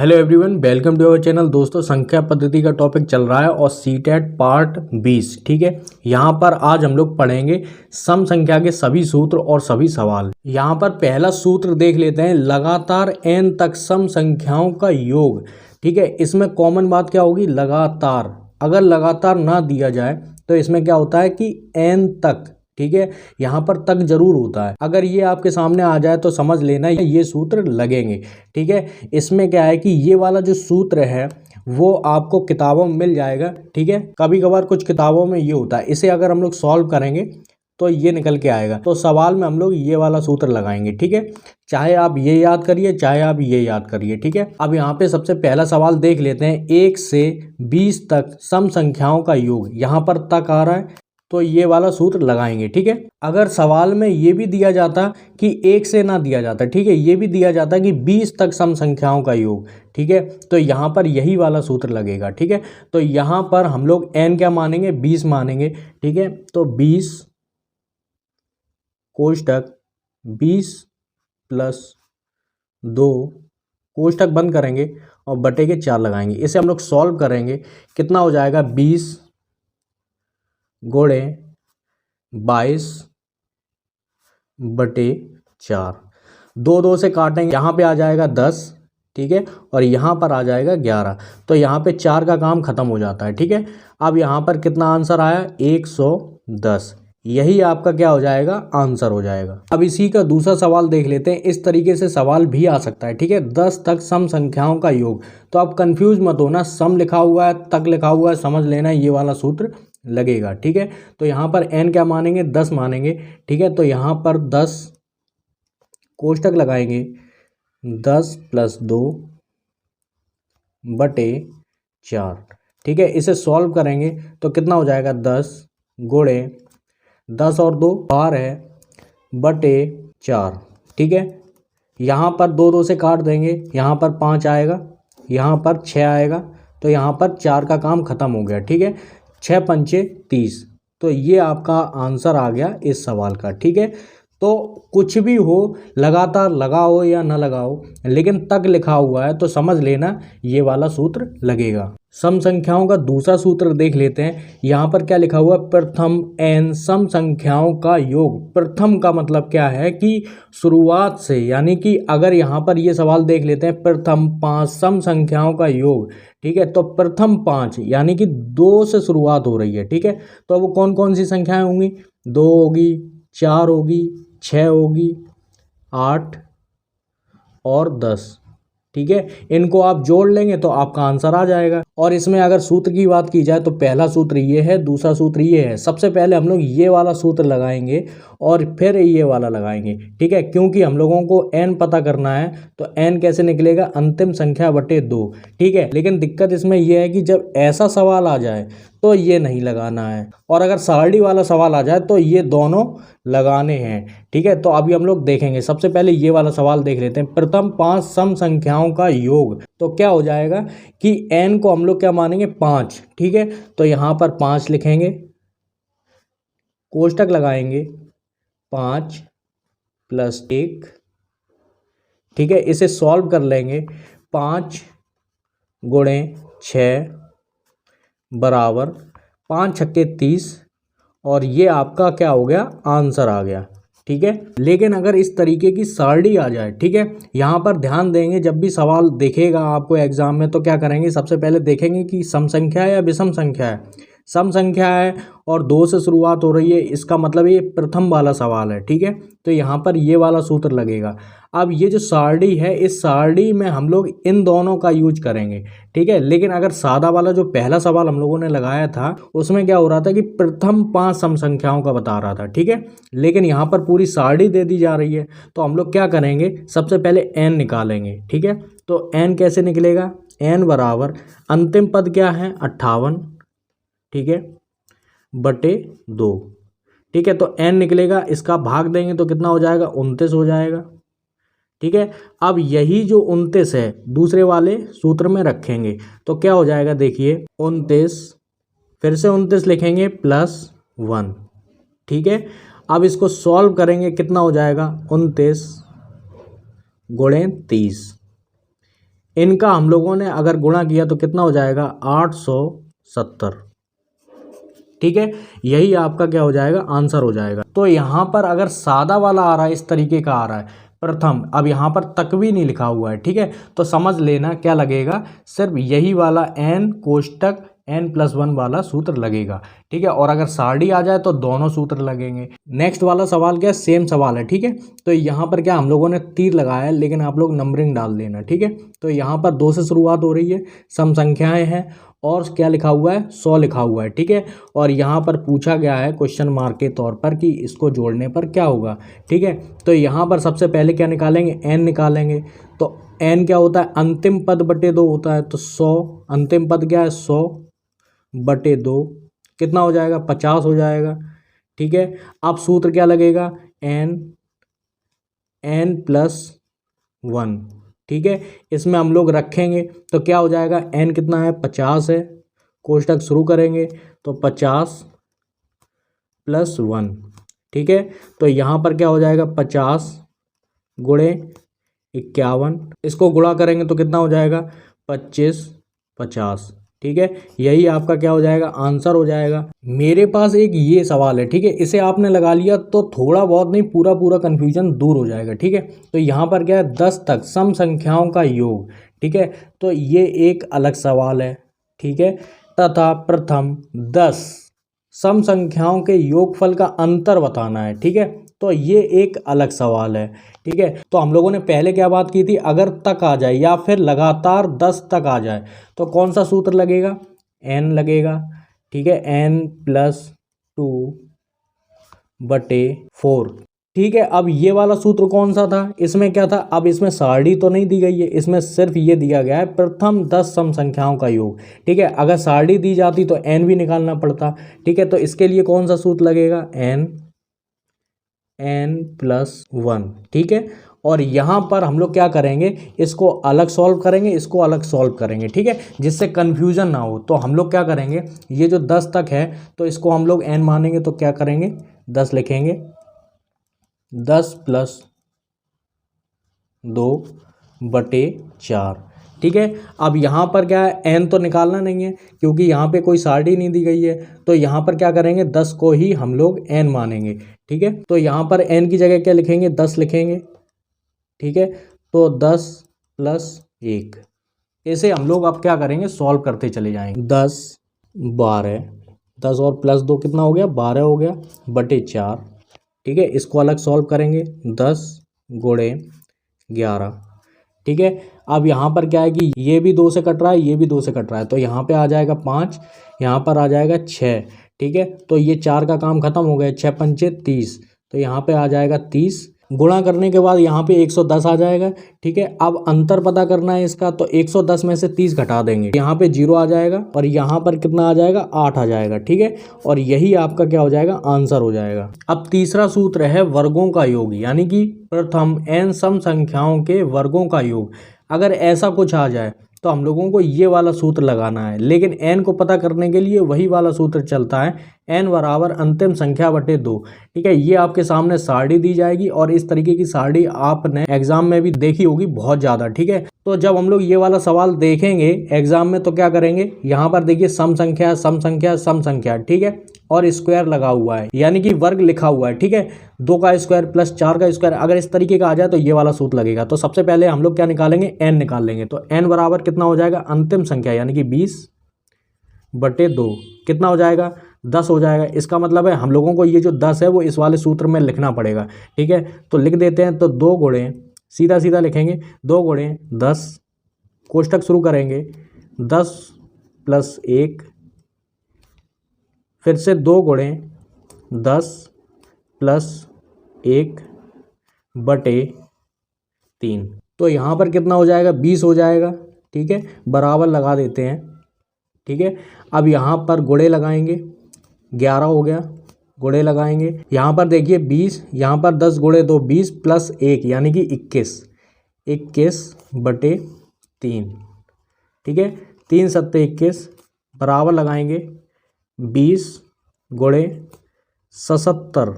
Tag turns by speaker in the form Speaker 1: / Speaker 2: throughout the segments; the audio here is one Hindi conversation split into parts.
Speaker 1: Hello everyone, welcome to our channel. दोस्तों, संख्या पद्धति का टॉपिक चल रहा है और सीटेट पार्ट 20। ठीक है, यहाँ पर आज हम लोग पढ़ेंगे सम संख्या के सभी सूत्र और सभी सवाल। यहाँ पर पहला सूत्र देख लेते हैं, लगातार n तक सम संख्याओं का योग। ठीक है, इसमें कॉमन बात क्या होगी, लगातार। अगर लगातार ना दिया जाए तो इसमें क्या होता है कि n तक, ठीक है, यहाँ पर तक जरूर होता है। अगर ये आपके सामने आ जाए तो समझ लेना ये सूत्र लगेंगे। ठीक है, इसमें क्या है कि ये वाला जो सूत्र है वो आपको किताबों में मिल जाएगा। ठीक है, कभी कभार कुछ किताबों में ये होता है, इसे अगर हम लोग सॉल्व करेंगे तो ये निकल के आएगा। तो सवाल में हम लोग ये वाला सूत्र लगाएंगे। ठीक है, चाहे आप ये याद करिए चाहे आप ये याद करिए। ठीक है, अब यहाँ पे सबसे पहला सवाल देख लेते हैं, 1 से 20 तक सम संख्याओं का योग। यहाँ पर तक आ रहा है तो ये वाला सूत्र लगाएंगे। ठीक है, अगर सवाल में ये भी दिया जाता कि 1 से ना दिया जाता, ठीक है, ये भी दिया जाता कि 20 तक सम संख्याओं का योग, ठीक है, तो यहाँ पर यही वाला सूत्र लगेगा। ठीक है, तो यहाँ पर हम लोग n क्या मानेंगे, 20 मानेंगे। ठीक है, तो 20 कोष्टक 20 प्लस 2 कोष्टक बंद करेंगे और बटे के 4 लगाएंगे। इसे हम लोग सॉल्व करेंगे, कितना हो जाएगा, 20 गुणे 22 बटे 4। 2 से काटेंगे, यहाँ पे आ जाएगा 10, ठीक है, और यहाँ पर आ जाएगा 11। तो यहाँ पे 4 का काम खत्म हो जाता है। ठीक है, अब यहाँ पर कितना आंसर आया, 110। यही आपका क्या हो जाएगा, आंसर हो जाएगा। अब इसी का दूसरा सवाल देख लेते हैं। इस तरीके से सवाल भी आ सकता है। ठीक है, 10 तक सम संख्याओं का योग। तो आप कंफ्यूज मत होना, सम लिखा हुआ है, तक लिखा हुआ है, समझ लेना ये वाला सूत्र लगेगा। ठीक है, तो यहाँ पर n क्या मानेंगे, 10 मानेंगे। ठीक है, तो यहाँ पर 10 कोष्टक लगाएंगे, 10 प्लस 2 बटे 4। ठीक है, इसे सॉल्व करेंगे तो कितना हो जाएगा, 10 गुणे 10 और 2 12 है बटे 4। ठीक है, यहाँ पर 2 से काट देंगे, यहाँ पर 5 आएगा, यहाँ पर 6 आएगा, तो यहाँ पर 4 का काम खत्म हो गया। ठीक है, 6 पंचे 30। तो ये आपका आंसर आ गया इस सवाल का। ठीक है, तो कुछ भी हो, लगातार लगाओ या ना लगाओ, लेकिन तक लिखा हुआ है तो समझ लेना ये वाला सूत्र लगेगा। सम संख्याओं का दूसरा सूत्र देख लेते हैं। यहाँ पर क्या लिखा हुआ है, प्रथम n सम संख्याओं का योग। प्रथम का मतलब क्या है कि शुरुआत से, यानी कि अगर यहाँ पर ये सवाल देख लेते हैं, प्रथम 5 सम संख्याओं का योग। ठीक है, तो प्रथम 5 यानी कि 2 से शुरुआत हो रही है। ठीक है, तो वो कौन कौन सी संख्याएं होंगी, 2 होगी, 4 होगी, 6 होगी, 8 और 10। ठीक है, इनको आप जोड़ लेंगे तो आपका आंसर आ जाएगा। और इसमें अगर सूत्र की बात की जाए तो पहला सूत्र ये है, दूसरा सूत्र ये है। सबसे पहले हम लोग ये वाला सूत्र लगाएंगे और फिर ये वाला लगाएंगे। ठीक है, क्योंकि हम लोगों को n पता करना है, तो n कैसे निकलेगा, अंतिम संख्या बटे 2। ठीक है, लेकिन दिक्कत इसमें यह है कि जब ऐसा सवाल आ जाए तो ये नहीं लगाना है, और अगर सारणी वाला सवाल आ जाए तो ये दोनों लगाने हैं। ठीक है, तो अभी हम लोग देखेंगे। सबसे पहले ये वाला सवाल देख लेते हैं, प्रथम 5 सम संख्याओं का योग। तो क्या हो जाएगा कि n को हम लोग क्या मानेंगे, 5। ठीक है, तो यहाँ पर 5 लिखेंगे, कोष्टक लगाएंगे, 5 प्लस 1। ठीक है, इसे सॉल्व कर लेंगे, 5 गुणे 6 बराबर 5 छक्के 30, और ये आपका क्या हो गया, आंसर आ गया। ठीक है, लेकिन अगर इस तरीके की सारणी आ जाए, ठीक है, यहाँ पर ध्यान देंगे, जब भी सवाल देखेगा आपको एग्जाम में तो क्या करेंगे, सबसे पहले देखेंगे कि सम संख्या है या विषम संख्या है। सम संख्या है और 2 से शुरुआत हो रही है, इसका मतलब ये प्रथम वाला सवाल है। ठीक है, तो यहाँ पर ये वाला सूत्र लगेगा। अब ये जो सारणी है, इस सारणी में हम लोग इन दोनों का यूज करेंगे। ठीक है, लेकिन अगर सादा वाला जो पहला सवाल हम लोगों ने लगाया था उसमें क्या हो रहा था कि प्रथम 5 सम संख्याओं का बता रहा था। ठीक है, लेकिन यहाँ पर पूरी सारणी दे दी जा रही है, तो हम लोग क्या करेंगे, सबसे पहले n निकालेंगे। ठीक है, तो n कैसे निकलेगा, n बराबर अंतिम पद क्या है, 58, ठीक है, बटे 2। ठीक है, तो n निकलेगा, इसका भाग देंगे तो कितना हो जाएगा, 29 हो जाएगा। ठीक है, अब यही जो 29 है दूसरे वाले सूत्र में रखेंगे तो क्या हो जाएगा, देखिए 29, फिर से 29 लिखेंगे प्लस 1। ठीक है, अब इसको सॉल्व करेंगे, कितना हो जाएगा, 29 गुणे 30। इनका हम लोगों ने अगर गुणा किया तो कितना हो जाएगा 870। ठीक है, यही आपका क्या हो जाएगा आंसर हो जाएगा। तो यहाँ पर अगर सादा वाला आ रहा है, इस तरीके का आ रहा है प्रथम, अब यहाँ पर तक भी नहीं लिखा हुआ है, ठीक है, तो समझ लेना क्या लगेगा, सिर्फ यही वाला n कोष्टक n+1 वाला सूत्र लगेगा। ठीक है, और अगर सारणी आ जाए तो दोनों सूत्र लगेंगे। नेक्स्ट वाला सवाल क्या है, सेम सवाल है। ठीक है, तो यहाँ पर क्या हम लोगों ने तीर लगाया है, लेकिन आप लोग नंबरिंग डाल देना। ठीक है, तो यहाँ पर 2 से शुरुआत हो रही है, सम संख्याएं हैं और क्या लिखा हुआ है 100 लिखा हुआ है। ठीक है, और यहाँ पर पूछा गया है क्वेश्चन मार्क के तौर पर कि इसको जोड़ने पर क्या होगा। ठीक है, तो यहाँ पर सबसे पहले क्या निकालेंगे, n निकालेंगे। तो n क्या होता है, अंतिम पद बटे 2 होता है, तो 100, अंतिम पद क्या है 100 बटे 2 कितना हो जाएगा 50 हो जाएगा। ठीक है, अब सूत्र क्या लगेगा, n+1। ठीक है, इसमें हम लोग रखेंगे तो क्या हो जाएगा, n कितना है 50 है, कोष्टक शुरू करेंगे तो 50+1। ठीक है, तो यहाँ पर क्या हो जाएगा 50 गुणे 51, इसको गुणा करेंगे तो कितना हो जाएगा 25 50। ठीक है, यही आपका क्या हो जाएगा आंसर हो जाएगा। मेरे पास एक ये सवाल है, ठीक है, इसे आपने लगा लिया तो थोड़ा बहुत नहीं पूरा पूरा कन्फ्यूजन दूर हो जाएगा। ठीक है, तो यहाँ पर क्या है 10 तक सम संख्याओं का योग। ठीक है, तो ये एक अलग सवाल है। ठीक है, तथा प्रथम 10 सम संख्याओं के योगफल का अंतर बताना है। ठीक है, तो ये एक अलग सवाल है। ठीक है, तो हम लोगों ने पहले क्या बात की थी, अगर तक आ जाए या फिर लगातार 10 तक आ जाए तो कौन सा सूत्र लगेगा, n लगेगा। ठीक है, n+2/4। ठीक है, अब ये वाला सूत्र कौन सा था, इसमें क्या था, अब इसमें सारणी तो नहीं दी गई है, इसमें सिर्फ ये दिया गया है प्रथम 10 सम संख्याओं का योग। ठीक है, अगर सारणी दी जाती तो n भी निकालना पड़ता। ठीक है, तो इसके लिए कौन सा सूत्र लगेगा, n+1। ठीक है, और यहाँ पर हम लोग क्या करेंगे, इसको अलग सॉल्व करेंगे, इसको अलग सॉल्व करेंगे। ठीक है, जिससे कन्फ्यूजन ना हो। तो हम लोग क्या करेंगे, ये जो 10 तक है तो इसको हम लोग n मानेंगे, तो क्या करेंगे 10 लिखेंगे, 10+2/4। ठीक है, अब यहाँ पर क्या है, n तो निकालना नहीं है क्योंकि यहाँ पे कोई सारणी नहीं दी गई है, तो यहाँ पर क्या करेंगे 10 को ही हम लोग n मानेंगे। ठीक है, तो यहाँ पर n की जगह क्या लिखेंगे 10 लिखेंगे। ठीक है, तो 10+1, ऐसे हम लोग अब क्या करेंगे सॉल्व करते चले जाएंगे। 10 12, 10 और +2 कितना हो गया 12 हो गया बटे 4। ठीक है, इसको अलग सॉल्व करेंगे 10 गुणे 11। ठीक है, अब यहाँ पर क्या है कि ये भी 2 से कट रहा है, ये भी 2 से कट रहा है, तो यहाँ पे आ जाएगा 5, यहाँ पर आ जाएगा 6। ठीक है, तो ये 4 का काम खत्म हो गया, 6 पंचे 30, तो यहाँ पे आ जाएगा 30। गुणा करने के बाद यहाँ पे 110 आ जाएगा। ठीक है, अब अंतर पता करना है इसका, तो 110 में से 30 घटा देंगे, यहाँ पे 0 आ जाएगा और यहाँ पर कितना आ जाएगा 8 आ जाएगा। ठीक है, और यही आपका क्या हो जाएगा आंसर हो जाएगा। अब तीसरा सूत्र है वर्गों का योग, यानी कि प्रथम n सम संख्याओं के वर्गों का योग। अगर ऐसा कुछ आ जाए तो हम लोगों को ये वाला सूत्र लगाना है, लेकिन n को पता करने के लिए वही वाला सूत्र चलता है, n बराबर अंतिम संख्या बटे 2। ठीक है, ये आपके सामने सारणी दी जाएगी और इस तरीके की सारणी आपने एग्जाम में भी देखी होगी बहुत ज़्यादा। ठीक है, तो जब हम लोग ये वाला सवाल देखेंगे एग्जाम में तो क्या करेंगे, यहाँ पर देखिए सम संख्या सम संख्या सम संख्या। ठीक है, और स्क्वायर लगा हुआ है, यानी कि वर्ग लिखा हुआ है। ठीक है, 2 का स्क्वायर प्लस 4 का स्क्वायर, अगर इस तरीके का आ जाए तो ये वाला सूत्र लगेगा। तो सबसे पहले हम लोग क्या निकालेंगे, n निकाल लेंगे। तो n बराबर कितना हो जाएगा, अंतिम संख्या यानी कि 20/2 कितना हो जाएगा 10 हो जाएगा। इसका मतलब है हम लोगों को ये जो 10 है वो इस वाले सूत्र में लिखना पड़ेगा। ठीक है, तो लिख देते हैं, तो 2 गुणे सीधा सीधा लिखेंगे 2 गुणे 10, कोष्टक शुरू करेंगे 10+1, फिर से 2 गुणे 10+1/3। तो यहाँ पर कितना हो जाएगा 20 हो जाएगा। ठीक है, बराबर लगा देते हैं। ठीक है, अब यहाँ पर गुणे लगाएंगे, 11 हो गया, गुणे लगाएंगे, यहाँ पर देखिए 20, यहाँ पर 10 गुणे 2 20 + 1 यानी कि 21/3। ठीक है, 3 सत्ते 21, बराबर लगाएंगे 20 गुणे 77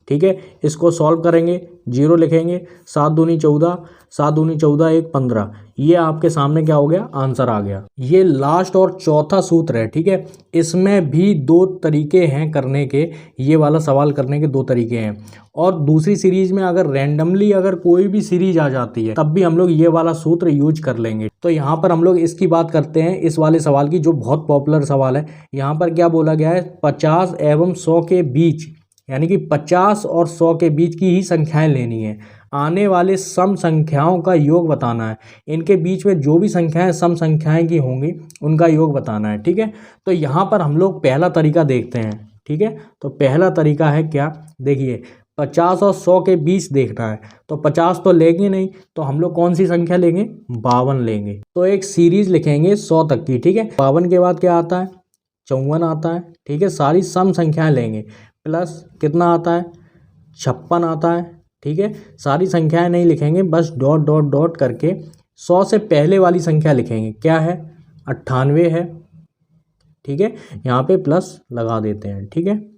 Speaker 1: ठीक है, इसको सॉल्व करेंगे, 0 लिखेंगे, 7 दूनी 14, 7 दूनी 14 1 15, ये आपके सामने क्या हो गया, आंसर आ गया। ये लास्ट और चौथा सूत्र है, ठीक है। इसमें भी 2 तरीके हैं करने के, ये वाला सवाल करने के 2 तरीके हैं। और दूसरी सीरीज में अगर रैंडमली अगर कोई भी सीरीज आ जाती है तब भी हम लोग ये वाला सूत्र यूज कर लेंगे। तो यहाँ पर हम लोग इसकी बात करते हैं, इस वाले सवाल की, जो बहुत पॉपुलर सवाल है। यहाँ पर क्या बोला गया है, 50 एवं 100 के बीच, यानी कि 50 और 100 के बीच की ही संख्याएं लेनी है। आने वाले सम संख्याओं का योग बताना है। इनके बीच में जो भी संख्याएं सम संख्याएं की होंगी उनका योग बताना है, ठीक है। तो यहाँ पर हम लोग पहला तरीका देखते हैं, ठीक है। तो पहला तरीका है क्या, देखिए 50 और 100 के बीच देखना है। तो 50 तो लेंगे नहीं, तो हम लोग कौन सी संख्या लेंगे, 52 लेंगे। तो एक सीरीज लिखेंगे 100 तक की, ठीक है। 52 के बाद क्या आता है, 54 आता है, ठीक है। सारी सम संख्याएं लेंगे, प्लस कितना आता है, 56 आता है, ठीक है। सारी संख्याएं नहीं लिखेंगे, बस डॉट डॉट डॉट करके 100 से पहले वाली संख्या लिखेंगे, क्या है, 98 है, ठीक है। यहाँ पे प्लस लगा देते हैं, ठीक है।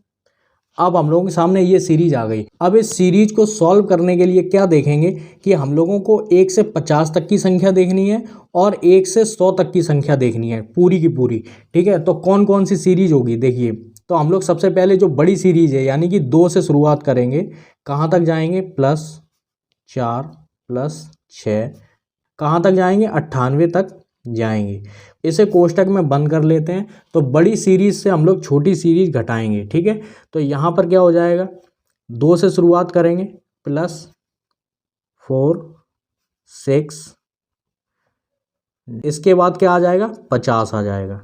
Speaker 1: अब हम लोगों के सामने ये सीरीज आ गई। अब इस सीरीज को सॉल्व करने के लिए क्या देखेंगे कि हम लोगों को 1 से 50 तक की संख्या देखनी है और 1 से 100 तक की संख्या देखनी है, पूरी की पूरी, ठीक है। तो कौन कौन सी सीरीज होगी, देखिए। तो हम लोग सबसे पहले जो बड़ी सीरीज है, यानी कि 2 से शुरुआत करेंगे, कहाँ तक जाएंगे, +4 +6, कहाँ तक जाएंगे, 98 तक जाएंगे। इसे कोष्टक में बंद कर लेते हैं। तो बड़ी सीरीज से हम लोग छोटी सीरीज घटाएंगे, ठीक है। तो यहाँ पर क्या हो जाएगा, 2 से शुरुआत करेंगे, +4 6, इसके बाद क्या आ जाएगा, 50 आ जाएगा,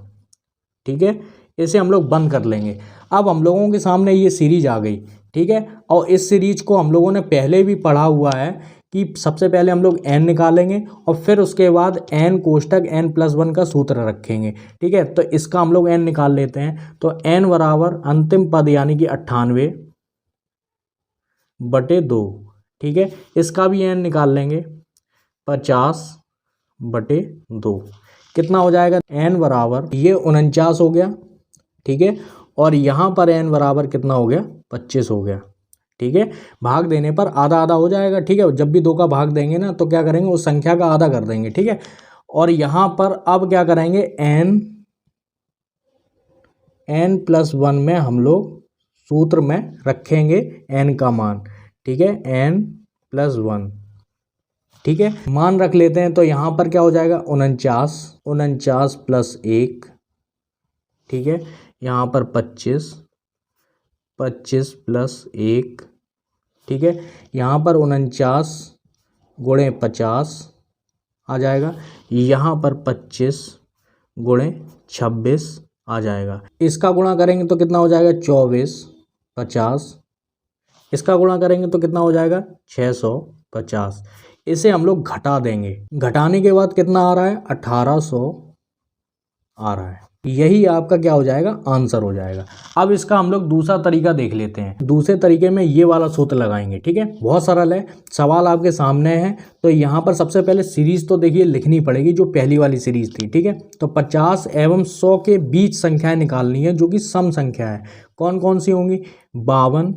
Speaker 1: ठीक है। इसे हम लोग बंद कर लेंगे। अब हम लोगों के सामने ये सीरीज आ गई, ठीक है। और इस सीरीज को हम लोगों ने पहले भी पढ़ा हुआ है कि सबसे पहले हम लोग n निकालेंगे और फिर उसके बाद n कोष्टक n+1 का सूत्र रखेंगे, ठीक है। तो इसका हम लोग n निकाल लेते हैं। तो n बराबर अंतिम पद यानी कि 98/2, ठीक है। इसका भी n निकाल लेंगे, 50/2, कितना हो जाएगा, n बराबर ये 49 हो गया, ठीक है। और यहाँ पर n बराबर कितना हो गया, 25 हो गया, ठीक है। भाग देने पर आधा आधा हो जाएगा, ठीक है। जब भी 2 का भाग देंगे ना तो क्या करेंगे, उस संख्या का आधा कर देंगे, ठीक है। और यहाँ पर अब क्या करेंगे, n+1 में हम लोग सूत्र में रखेंगे n का मान, ठीक है, n+1, ठीक है, मान रख लेते हैं। तो यहाँ पर क्या हो जाएगा, 49 +1, ठीक है। यहाँ पर 25 +1, ठीक है। यहाँ पर 49 × 50 आ जाएगा। यहाँ पर 25 × 26 आ जाएगा। इसका गुणा करेंगे तो कितना हो जाएगा, 24 50, इसका गुणा करेंगे तो कितना हो जाएगा, 650। इसे हम लोग घटा देंगे। घटाने के बाद कितना आ रहा है, 1800 आ रहा है। यही आपका क्या हो जाएगा, आंसर हो जाएगा। अब इसका हम लोग दूसरा तरीका देख लेते हैं। दूसरे तरीके में ये वाला सूत्र लगाएंगे, ठीक है। बहुत सरल है, सवाल आपके सामने है। तो यहाँ पर सबसे पहले सीरीज तो देखिए लिखनी पड़ेगी, जो पहली वाली सीरीज थी, ठीक है। तो 50 एवं 100 के बीच संख्याएं निकालनी है, जो कि सम संख्या है। कौन कौन सी होंगी, 52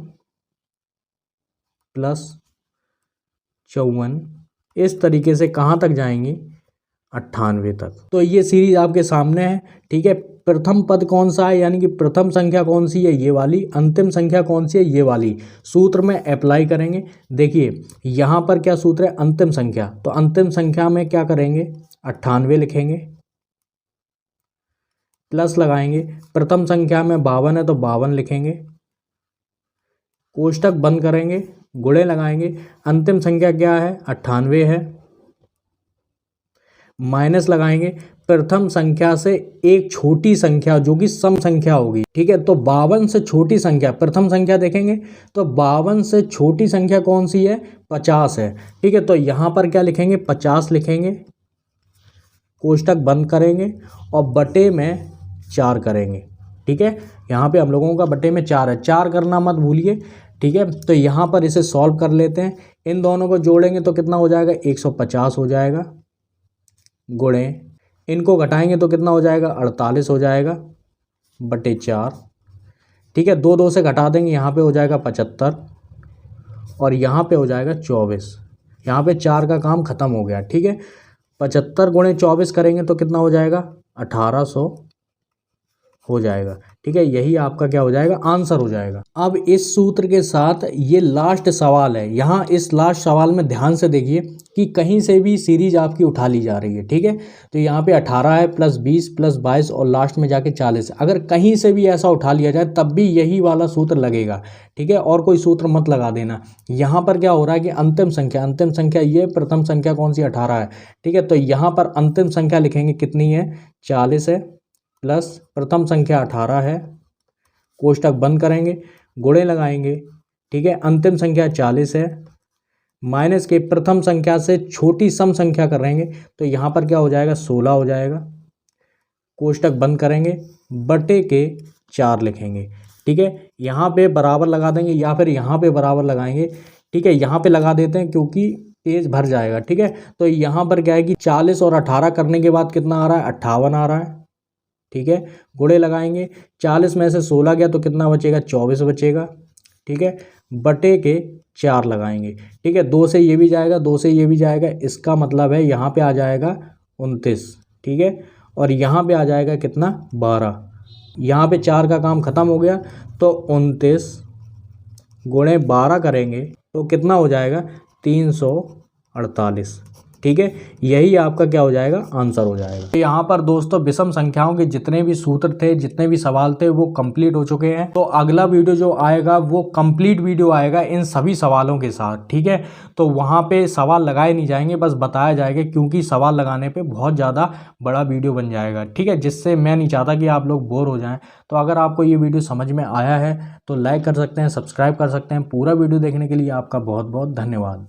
Speaker 1: + 54, इस तरीके से कहाँ तक जाएंगी, 98 तक। तो ये सीरीज आपके सामने है, ठीक है। प्रथम पद कौन सा है, यानी कि प्रथम संख्या कौन सी है, ये वाली। अंतिम संख्या कौन सी है, ये वाली। सूत्र में अप्लाई करेंगे। देखिए यहाँ पर क्या सूत्र है, अंतिम संख्या। तो अंतिम संख्या में क्या करेंगे, 98 लिखेंगे, प्लस लगाएंगे। प्रथम संख्या में 52 है तो 52 लिखेंगे, कोष्टक बंद करेंगे, गुणे लगाएंगे। अंतिम संख्या क्या है, 98 है, माइनस लगाएंगे। प्रथम संख्या से एक छोटी संख्या जो कि सम संख्या होगी, ठीक है। तो 52 से छोटी संख्या, प्रथम संख्या देखेंगे तो 52 से छोटी संख्या कौन सी है, 50 है, ठीक है। तो यहाँ पर क्या लिखेंगे, 50 लिखेंगे, कोष्टक बंद करेंगे और बटे में 4 करेंगे, ठीक है। यहाँ पे हम लोगों का बटे में 4 है, 4 करना मत भूलिए, ठीक है। तो यहाँ पर इसे सॉल्व कर लेते हैं। इन दोनों को जोड़ेंगे तो कितना हो जाएगा, 150 हो जाएगा, गुणे इनको घटाएंगे तो कितना हो जाएगा, 48 हो जाएगा, बटे 4, ठीक है। 2 2 से घटा देंगे, यहाँ पे हो जाएगा 75, और यहाँ पे हो जाएगा 24। यहाँ पे 4 का काम ख़त्म हो गया। ठीक है, 75 गुणे 24 करेंगे तो कितना हो जाएगा, 1800 हो जाएगा। ठीक है, यही आपका क्या हो जाएगा, आंसर हो जाएगा। अब इस सूत्र के साथ ये लास्ट सवाल है, यहाँ इस लास्ट सवाल में ध्यान से देखिए कि कहीं से भी सीरीज आपकी उठा ली जा रही है। ठीक है, तो यहाँ पे 18 है प्लस 20 प्लस 22 और लास्ट में जाके 40। अगर कहीं से भी ऐसा उठा लिया जाए तब भी यही वाला सूत्र लगेगा। ठीक है, और कोई सूत्र मत लगा देना। यहाँ पर क्या हो रहा है कि अंतिम संख्या ये प्रथम संख्या कौन सी, 18 है। ठीक है, तो यहाँ पर अंतिम संख्या लिखेंगे, कितनी है, 40 है, प्लस प्रथम संख्या 18 है, कोष्टक बंद करेंगे, गुणे लगाएंगे। ठीक है, अंतिम संख्या 40 है, माइनस के प्रथम संख्या से छोटी सम संख्या करेंगे तो यहाँ पर क्या हो जाएगा, 16 हो जाएगा, कोष्टक बंद करेंगे, बटे के 4 लिखेंगे। ठीक है, यहाँ पे बराबर लगा देंगे या फिर यहाँ पे बराबर लगाएंगे। ठीक है, यहाँ पे लगा देते हैं क्योंकि पेज भर जाएगा। ठीक है, तो यहाँ पर क्या है कि 40 और 18 करने के बाद कितना आ रहा है, 58 आ रहा है। ठीक है, गुणे लगाएंगे, 40 में से 16 गया तो कितना बचेगा, 24 बचेगा। ठीक है, बटे के 4 लगाएंगे। ठीक है, 2 से ये भी जाएगा, 2 से ये भी जाएगा, इसका मतलब है यहाँ पे आ जाएगा 29। ठीक है, और यहाँ पे आ जाएगा कितना, 12। यहाँ पे 4 का काम ख़त्म हो गया तो 29 गुणे 12 करेंगे तो कितना हो जाएगा, 348। ठीक है, यही आपका क्या हो जाएगा, आंसर हो जाएगा। तो यहाँ पर दोस्तों विषम संख्याओं के जितने भी सूत्र थे, जितने भी सवाल थे वो कंप्लीट हो चुके हैं। तो अगला वीडियो जो आएगा वो कंप्लीट वीडियो आएगा इन सभी सवालों के साथ। ठीक है, तो वहाँ पे सवाल लगाए नहीं जाएंगे, बस बताया जाएगा, क्योंकि सवाल लगाने पे बहुत ज़्यादा बड़ा वीडियो बन जाएगा। ठीक है, जिससे मैं नहीं चाहता कि आप लोग बोर हो जाएँ। तो अगर आपको ये वीडियो समझ में आया है तो लाइक कर सकते हैं, सब्सक्राइब कर सकते हैं। पूरा वीडियो देखने के लिए आपका बहुत बहुत धन्यवाद।